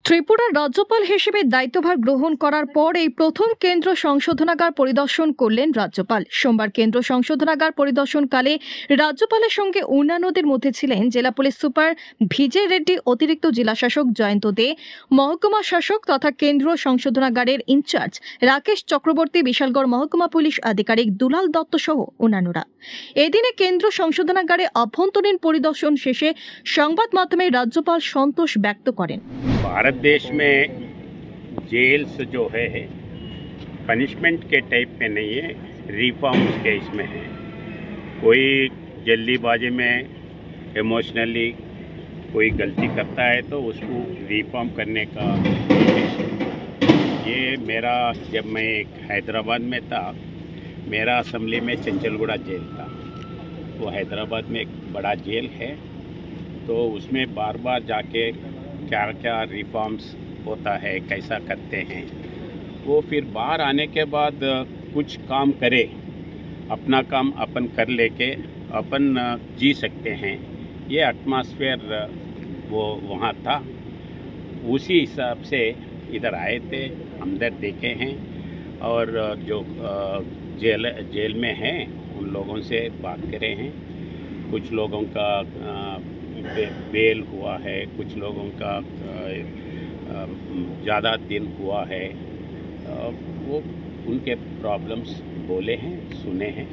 ত্রিপুরার রাজ্যপাল হিসেবে দায়িত্বভার গ্রহণ করার পর এই প্রথম কেন্দ্র সংশোধনাগার পরিদর্শন করলেন রাজ্যপাল। সোমবার কেন্দ্র সংশোধনাগার পরিদর্শনকালে রাজ্যপালের সঙ্গে অন্যান্যদের মধ্যে ছিলেন জেলা পুলিশ সুপার ভিজয় রেড্ডি, অতিরিক্ত জেলাশাসক জয়ন্ত দে, মহকুমা শাসক তথা কেন্দ্রীয় সংশোধনাগারের ইনচার্জ রাকেশ চক্রবর্তী, বিশালগড় মহকুমা পুলিশ আধিকারিক দুলাল দত্ত সহ অন্যান্যরা। এদিনে কেন্দ্র সংশোধনাগারে অভ্যন্তরীণ পরিদর্শন শেষে সংবাদ মাধ্যমে রাজ্যপাল সন্তোষ ব্যক্ত করেন। भारत देश में जेल्स जो है पनिशमेंट के टाइप में नहीं है, रिफॉर्म्स के इसमें है। कोई जल्दीबाजी में इमोशनली कोई गलती करता है तो उसको रिफॉर्म करने का ये मेरा, जब मैं हैदराबाद में था, मेरा असम्बली में चंचलगुड़ा जेल था। वो हैदराबाद में एक बड़ा जेल है, तो उसमें बार बार जाके क्या क्या रिफॉर्म्स होता है, कैसा करते हैं, वो फिर बाहर आने के बाद कुछ काम करे, अपना काम अपन कर लेके अपन जी सकते हैं। ये एटमॉस्फेयर वो वहाँ था, उसी हिसाब से इधर आए थे, अंदर देखे हैं और जो जेल में हैं उन लोगों से बात करे हैं। कुछ लोगों का बेल हुआ है, कुछ लोगों का ज़्यादा दिन हुआ है, वो उनके प्रॉब्लम्स बोले हैं, सुने हैं।